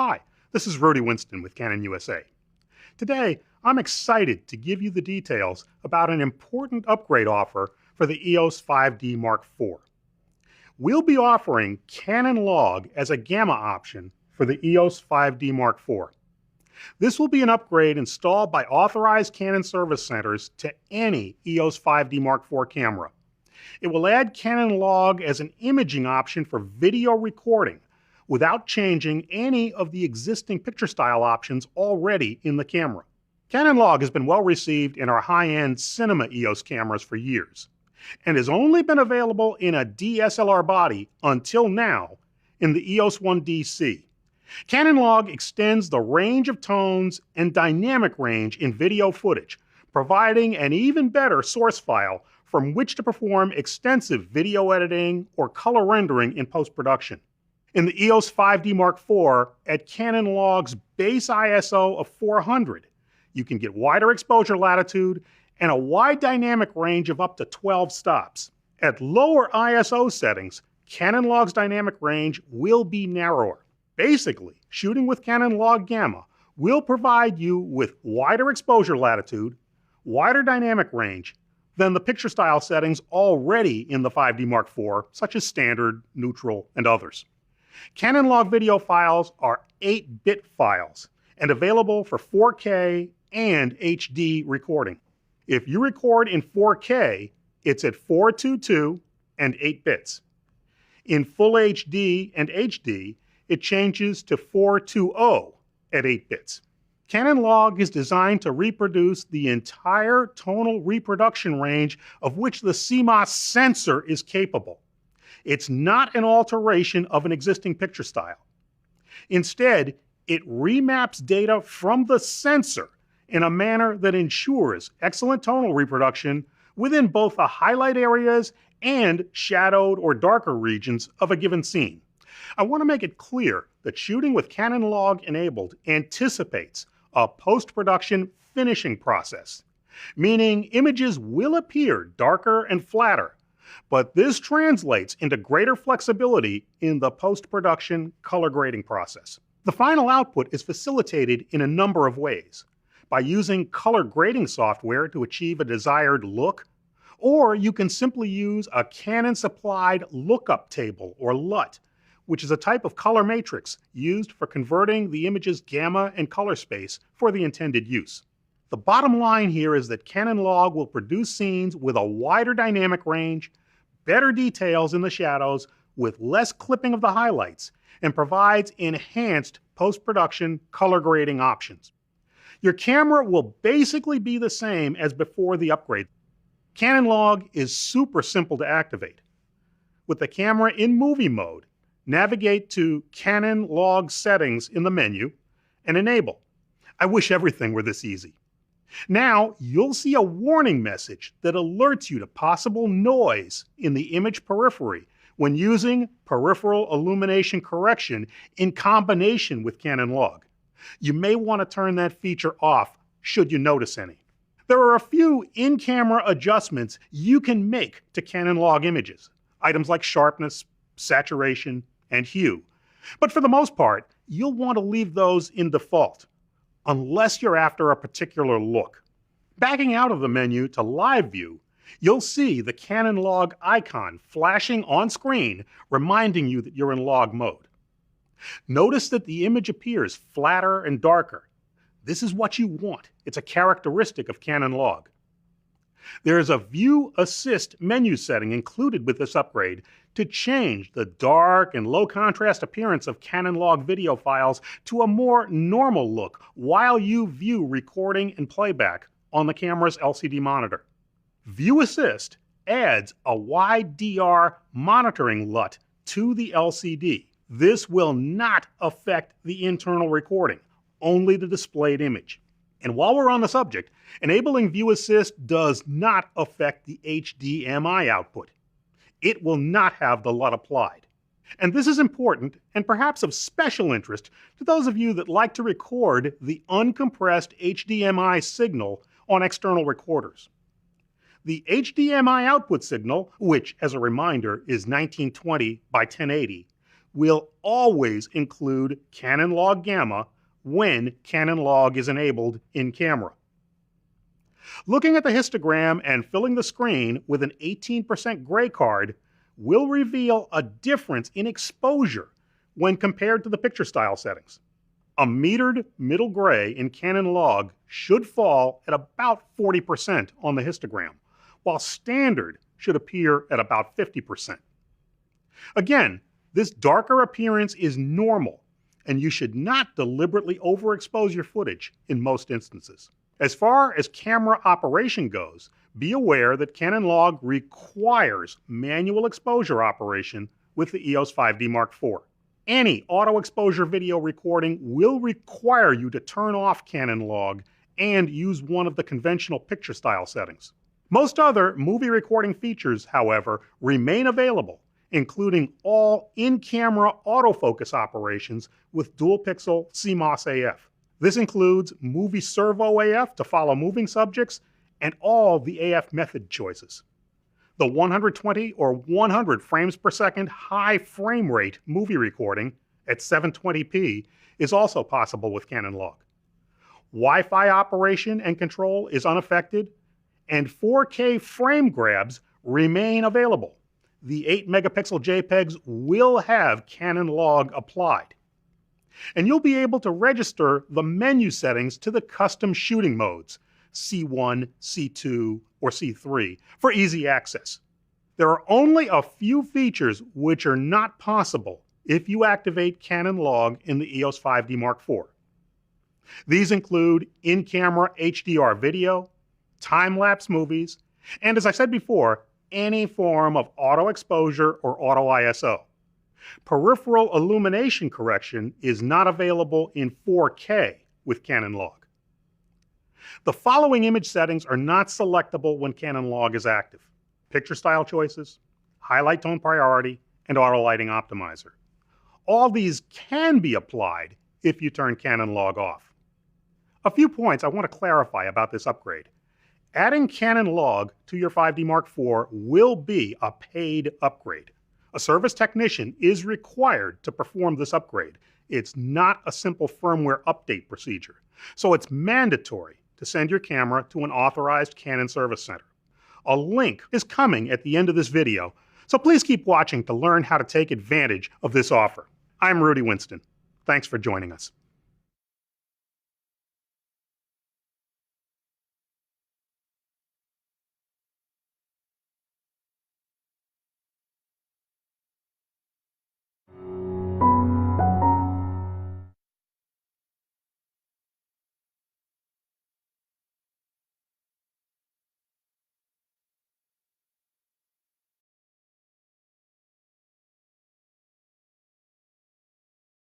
Hi, this is Rudy Winston with Canon USA. Today, I'm excited to give you the details about an important upgrade offer for the EOS 5D Mark IV. We'll be offering Canon Log as a gamma option for the EOS 5D Mark IV. This will be an upgrade installed by authorized Canon service centers to any EOS 5D Mark IV camera. It will add Canon Log as an imaging option for video recording without changing any of the existing picture style options already in the camera. Canon Log has been well received in our high-end cinema EOS cameras for years, and has only been available in a DSLR body until now in the EOS 1DC. Canon Log extends the range of tones and dynamic range in video footage, providing an even better source file from which to perform extensive video editing or color rendering in post-production. In the EOS 5D Mark IV, at Canon Log's base ISO of 400, you can get wider exposure latitude and a wide dynamic range of up to 12 stops. At lower ISO settings, Canon Log's dynamic range will be narrower. Basically, shooting with Canon Log Gamma will provide you with wider exposure latitude, wider dynamic range than the picture style settings already in the 5D Mark IV, such as standard, neutral, and others. Canon Log video files are 8-bit files and available for 4K and HD recording. If you record in 4K, it's at 422 and 8 bits. In Full HD and HD, it changes to 420 at 8 bits. Canon Log is designed to reproduce the entire tonal reproduction range of which the CMOS sensor is capable. It's not an alteration of an existing picture style. Instead, it remaps data from the sensor in a manner that ensures excellent tonal reproduction within both the highlight areas and shadowed or darker regions of a given scene. I want to make it clear that shooting with Canon Log enabled anticipates a post-production finishing process, meaning images will appear darker and flatter, but this translates into greater flexibility in the post-production color grading process. The final output is facilitated in a number of ways: by using color grading software to achieve a desired look, or you can simply use a Canon-supplied lookup table, or LUT, which is a type of color matrix used for converting the image's gamma and color space for the intended use. The bottom line here is that Canon Log will produce scenes with a wider dynamic range, better details in the shadows with less clipping of the highlights, and provides enhanced post-production color grading options. Your camera will basically be the same as before the upgrade. Canon Log is super simple to activate. With the camera in movie mode, navigate to Canon Log Settings in the menu and enable. I wish everything were this easy. Now you'll see a warning message that alerts you to possible noise in the image periphery when using peripheral illumination correction in combination with Canon Log. You may want to turn that feature off should you notice any. There are a few in-camera adjustments you can make to Canon Log images, items like sharpness, saturation, and hue. But for the most part, you'll want to leave those in default, unless you're after a particular look. Backing out of the menu to Live View, you'll see the Canon Log icon flashing on screen, reminding you that you're in log mode. Notice that the image appears flatter and darker. This is what you want. It's a characteristic of Canon Log. There is a View Assist menu setting included with this upgrade to change the dark and low contrast appearance of Canon Log video files to a more normal look while you view recording and playback on the camera's LCD monitor. View Assist adds a wide DR monitoring LUT to the LCD. This will not affect the internal recording, only the displayed image. And while we're on the subject, enabling View Assist does not affect the HDMI output. It will not have the LUT applied. And this is important and perhaps of special interest to those of you that like to record the uncompressed HDMI signal on external recorders. The HDMI output signal, which as a reminder is 1920 by 1080, will always include Canon log gamma when Canon log is enabled in camera. Looking at the histogram and filling the screen with an 18% gray card will reveal a difference in exposure when compared to the picture style settings. A metered middle gray in Canon log should fall at about 40% on the histogram, while standard should appear at about 50%. Again, this darker appearance is normal, and you should not deliberately overexpose your footage in most instances. As far as camera operation goes, be aware that Canon log requires manual exposure operation with the EOS 5D Mark IV. Any auto exposure video recording will require you to turn off Canon log and use one of the conventional picture style settings. Most other movie recording features, however, remain available, including all in-camera autofocus operations with dual-pixel CMOS AF. This includes movie servo AF to follow moving subjects and all the AF method choices. The 120 or 100 frames per second high frame rate movie recording at 720p is also possible with Canon log. Wi-Fi operation and control is unaffected, and 4K frame grabs remain available. The 8 megapixel JPEGs will have Canon log applied. And you'll be able to register the menu settings to the custom shooting modes, C1, C2, or C3, for easy access. There are only a few features which are not possible if you activate Canon log in the EOS 5D Mark IV. These include in-camera HDR video, time-lapse movies, and as I said before, any form of auto exposure or auto ISO. Peripheral illumination correction is not available in 4K with Canon log. The following image settings are not selectable when Canon log is active: picture style choices, highlight tone priority, and auto lighting optimizer. All these can be applied if you turn Canon log off. A few points I want to clarify about this upgrade. Adding Canon log to your 5D Mark IV will be a paid upgrade. A service technician is required to perform this upgrade. It's not a simple firmware update procedure, so it's mandatory to send your camera to an authorized Canon service center. A link is coming at the end of this video, so please keep watching to learn how to take advantage of this offer. I'm Rudy Winston. Thanks for joining us.